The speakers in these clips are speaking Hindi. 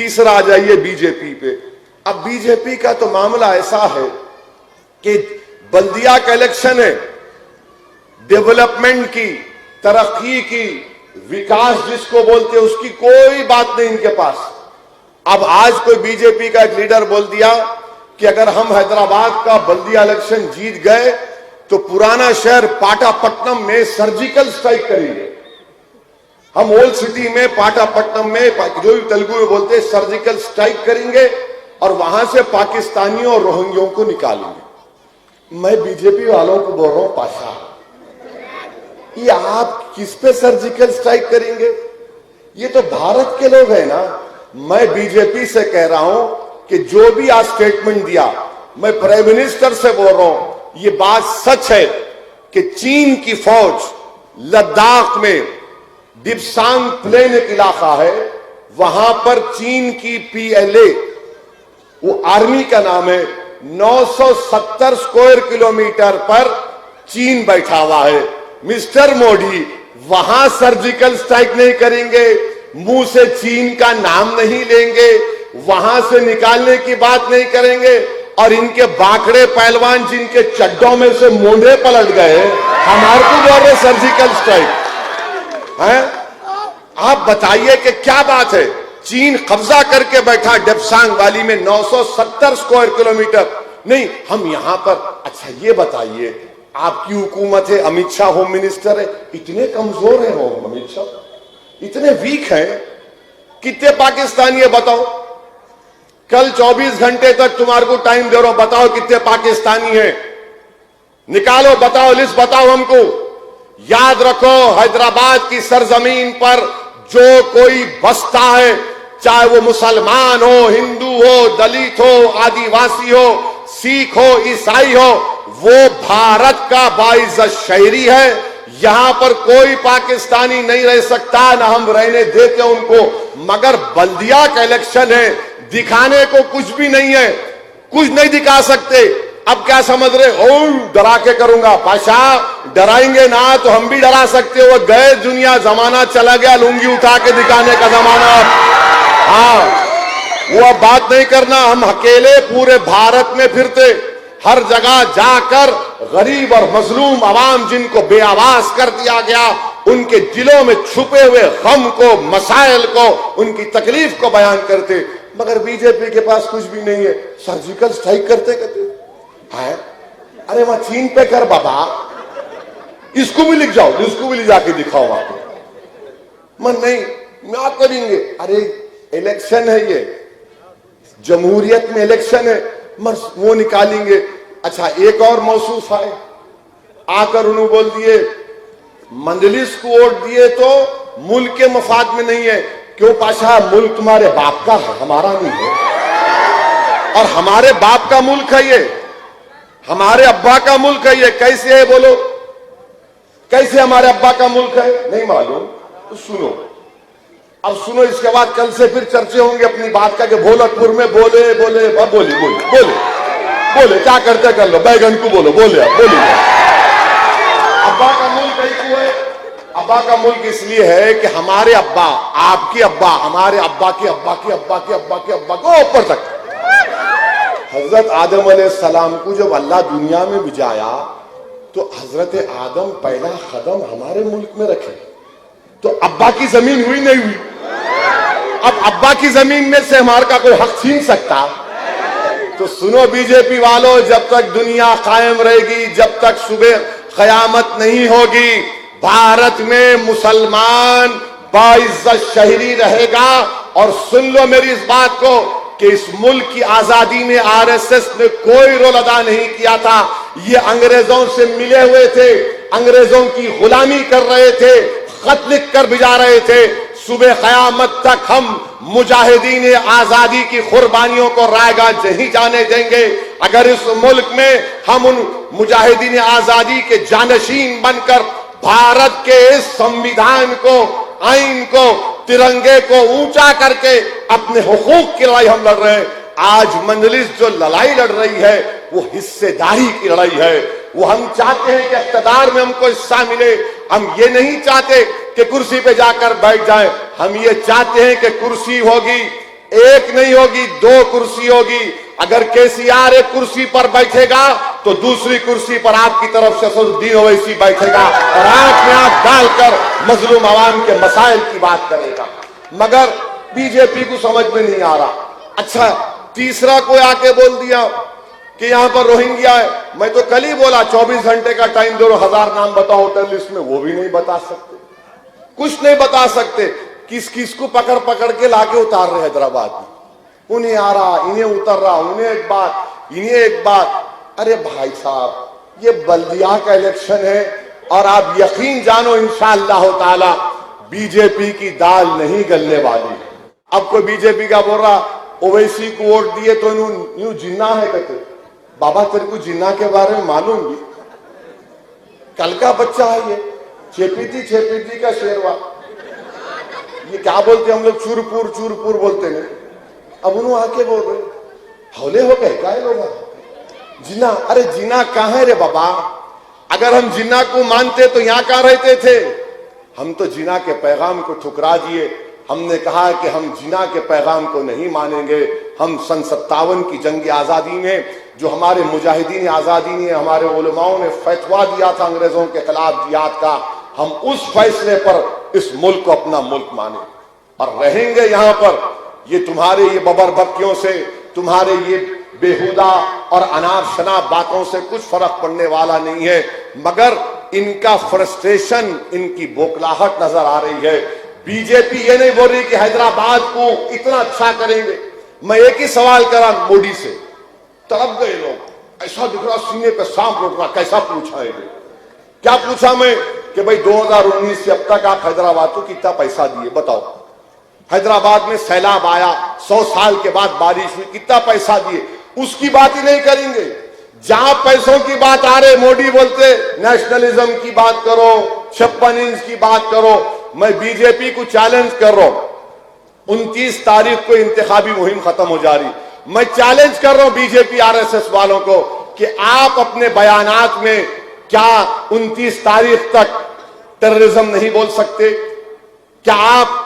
तीसरा आ जाइए बीजेपी पे। अब बीजेपी का तो मामला ऐसा है कि बल्दिया का इलेक्शन है, डेवलपमेंट की, तरक्की की, विकास जिसको बोलते हैं उसकी कोई बात नहीं इनके पास। अब आज कोई बीजेपी का एक लीडर बोल दिया कि अगर हम हैदराबाद का बल्दिया इलेक्शन जीत गए तो पुराना शहर पाटापट्टनम में सर्जिकल स्ट्राइक करेंगे। हम ओल्ड सिटी में पाटापट्टनम में जो भी तेलुगु में बोलते हैं सर्जिकल स्ट्राइक करेंगे और वहां से पाकिस्तानियों और रोहिंग्यों को निकालेंगे। मैं बीजेपी वालों को बोल रहा हूं, पाशा ये आप किस पे सर्जिकल स्ट्राइक करेंगे? ये तो भारत के लोग हैं ना। मैं बीजेपी से कह रहा हूं कि जो भी आज स्टेटमेंट दिया, मैं प्राइम मिनिस्टर से बोल रहा हूं, ये बात सच है कि चीन की फौज लद्दाख में डिप्सांग प्लेन एक इलाका है, वहां पर चीन की पीएलए, वो आर्मी का नाम है, 970 स्क्वायर किलोमीटर पर चीन बैठा हुआ है। मिस्टर मोदी वहां सर्जिकल स्ट्राइक नहीं करेंगे, मुंह से चीन का नाम नहीं लेंगे, वहां से निकालने की बात नहीं करेंगे, और इनके बाकड़े पहलवान जिनके चड्डों में से मोंढे पलट गए हमारे को बोल रहे सर्जिकल स्ट्राइक है। आप बताइए कि क्या बात है? चीन कब्जा करके बैठा डेप्सांग वैली में 970 स्क्वायर किलोमीटर। नहीं, हम यहां पर, अच्छा ये बताइए, आपकी हुकूमत है, अमित शाह होम मिनिस्टर है, इतने कमजोर है होम अमित शाह, इतने वीक हैं, कितने पाकिस्तानी है बताओ? कल 24 घंटे तक तुम्हारे को टाइम दे रहा हूं, बताओ कितने पाकिस्तानी हैं? निकालो, बताओ, लिस्ट बताओ हमको। याद रखो, हैदराबाद की सरजमीन पर जो कोई बसता है, चाहे वो मुसलमान हो, हिंदू हो, दलित हो, आदिवासी हो, सिख हो, ईसाई हो, वो भारत का बाइज्जत शहरी है। यहां पर कोई पाकिस्तानी नहीं रह सकता, ना हम रहने देते उनको। मगर बल्दिया का इलेक्शन है, दिखाने को कुछ भी नहीं है, कुछ नहीं दिखा सकते। अब क्या समझ रहे? ओ डरा के करूंगा। पाशा डराएंगे ना तो हम भी डरा सकते हो। गए दुनिया, जमाना चला गया लुंगी उठा के दिखाने का जमाना। हाँ, वो अब बात नहीं करना। हम अकेले पूरे भारत में फिरते, हर जगह जाकर गरीब और मजलूम आवाम जिनको बेआवाज कर दिया गया, उनके दिलों में छुपे हुए गम को, मसाइल को, उनकी तकलीफ को बयान करते। मगर बीजेपी के पास कुछ भी नहीं है, सर्जिकल स्ट्राइक करते करते है। अरे वहां चीन पे कर बाबा, इसको भी लिख जाओ, इसको भी ले जाके दिखाओ आपको। मन नहीं, क्या करेंगे? अरे इलेक्शन है, ये जमहूरियत में इलेक्शन है, वो निकालेंगे। अच्छा, एक और मौसूफ है, आकर उन्होंने बोल दिए मंजलिस को वोट दिए तो मुल्क के मफाद में नहीं है। क्यों पाशा? मुल्क तुम्हारे बाप का है, हमारा नहीं है। और हमारे बाप का मुल्क है ये, हमारे अब्बा का मुल्क है ये। कैसे है बोलो? कैसे हमारे अब्बा का मुल्क है? नहीं मालूम तो सुनो। अब सुनो, इसके बाद कल से फिर चर्चे होंगे अपनी बात का कि भोलकपुर में बोले बोले बोले बोले बोले बोले क्या करते कर लो, बैगन को बोलो, बोले बोलिए। अब्बा का मुल्क क्यों है? अब्बा का मुल्क इसलिए है कि हमारे अब्बा, आपके अब्बा, हमारे अब्बा के अब्बा के अब्बा के अब्बा के अब्बा को ऊपर तक हजरत आदम अलैहिस्सलाम को जब अल्लाह दुनिया में भिजाया तो हजरत आदम पहला कदम हमारे मुल्क में रखे। तो अब्बा की जमीन हुई नहीं हुई? अब अब्बा की जमीन में से हमारे का कोई हक छीन सकता? तो सुनो बीजेपी वालों, जब तक दुनिया कायम रहेगी, जब तक सुबह कयामत नहीं होगी, भारत में मुसलमान बाइज्जत शहरी रहेगा। और सुन लो मेरी इस बात को कि इस मुल्क की आजादी में आरएसएस ने कोई रोल अदा नहीं किया था। ये अंग्रेजों से मिले हुए थे, अंग्रेजों की गुलामी कर रहे थे, खत लिख कर भिजा रहे थे। सुबह कयामत तक हम मुजाहिदीन आजादी की कुर्बानियों को रायगा नहीं जाने देंगे। अगर इस मुल्क में हम उन मुजाहिदीन आजादी के जानशीन बनकर भारत के इस संविधान को, आइन को, तिरंगे को ऊंचा करके अपने हुकूक की लड़ाई हम लड़ रहे हैं। आज मंजलिस जो लड़ाई लड़ रही है वो हिस्सेदारी की लड़ाई है। वो हम चाहते हैं कि इख्तिदार में हमको हिस्सा मिले। हम ये नहीं चाहते कि कुर्सी पे जाकर बैठ जाएं। हम ये चाहते हैं कि कुर्सी होगी, एक नहीं होगी, 2 कुर्सी होगी। अगर केसीआर एक कुर्सी पर बैठेगा तो दूसरी कुर्सी पर आपकी तरफ से असदुद्दीन ओवैसी बैठेगा और आंख में आंख डालकर मजलूम आवाम के मसाइल की बात करेगा। मगर बीजेपी को समझ में नहीं आ रहा। अच्छा, तीसरा कोई आके बोल दिया कि यहां पर रोहिंग्या है। मैं तो कल ही बोला 24 घंटे का टाइम दो, 1000 नाम बताओ होटल लिस्ट में, वो भी नहीं बता सकते, कुछ नहीं बता सकते। किस किस को पकड़ पकड़ के लाके उतार रहे हैदराबाद में, उन्हें आ रहा, इन्हें उतर रहा, उन्हें एक बात, इन्हें एक बात। अरे भाई साहब, ये बल्दिया का इलेक्शन है और आप यकीन जानो इंशाअल्लाह ताला बीजेपी की दाल नहीं गलने वाली। अब कोई बीजेपी का बोल रहा ओवैसी को वोट दिए तो यूं जिन्ना है। कहते बाबा तेरे को जिन्ना के बारे में मालूम भी? कल का बच्चा है ये, छेपीती का शेरवा। ये क्या बोलते हम लोग, चूरपुर बोलते हैं। अब उन्होंने आके बोल रहे हौले हो गए क्या लोग जिन्ना। अरे जिन्ना कहां है रे बाबा? अगर हम जिन्ना को मानते तो यहां कहां रहते थे? हम तो जिन्ना के पैगाम को ठुकरा दिए। हमने कहा कि हम जिन्ना के पैगाम को नहीं मानेंगे। हम सन 57 की जंग आजादी में जो हमारे मुजाहिदीन आजादी ने, हमारे उलमाओं ने फतवा दिया था अंग्रेजों के खिलाफ जिहाद का, हम उस फैसले पर इस मुल्क को अपना मुल्क माने और रहेंगे यहां पर। ये तुम्हारे ये बबर बक्कियों से, तुम्हारे ये बेहुदा और अनाप शनाप बातों से कुछ फर्क पड़ने वाला नहीं है। मगर इनका फ्रस्ट्रेशन, इनकी बोखलाहट नजर आ रही है। बीजेपी ये नहीं बोल रही कि हैदराबाद को इतना अच्छा करेंगे। मैं एक ही सवाल करा मोदी से, तड़प गए लोग, ऐसा दिख रहा सीने पे सांप रोक रहा। कैसा पूछा है? क्या पूछा मैं कि भाई 2019 से अब तक आप हैदराबाद को कितना पैसा दिए बताओ। हैदराबाद में सैलाब आया, 100 साल के बाद बारिश हुई, कितना पैसा दिए? उसकी बात ही नहीं करेंगे। जहां पैसों की बात आ रहे, मोदी बोलते नेशनलिज्म की बात करो, 56 इंच की बात करो। मैं बीजेपी को चैलेंज कर रहा हूं, 29 तारीख को इंतखाबी मुहिम खत्म हो जा रही। मैं चैलेंज कर रहा हूं बीजेपी आरएसएस वालों को कि आप अपने बयानात में क्या 29 तारीख तक टेररिज्म नहीं बोल सकते? क्या आप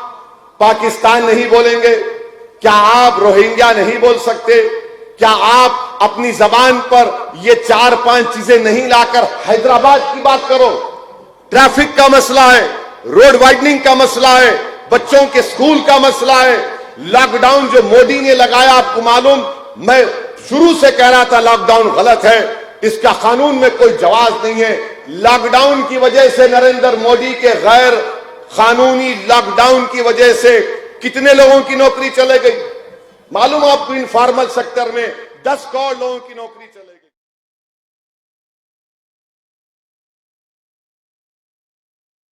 पाकिस्तान नहीं बोलेंगे? क्या आप रोहिंग्या नहीं बोल सकते? क्या आप अपनी जबान पर ये 4-5 चीजें नहीं लाकर हैदराबाद की बात करो? ट्रैफिक का मसला है, रोड वाइडनिंग का मसला है, बच्चों के स्कूल का मसला है, लॉकडाउन जो मोदी ने लगाया, आपको मालूम, मैं शुरू से कह रहा था लॉकडाउन गलत है, इसका कानून में कोई जवाब नहीं है। लॉकडाउन की वजह से, नरेंद्र मोदी के गैर कानूनी लॉकडाउन की वजह से कितने लोगों की नौकरी चले गई मालूम आपको? इनफॉर्मल सेक्टर में 10 करोड़ लोगों की नौकरी चले गई।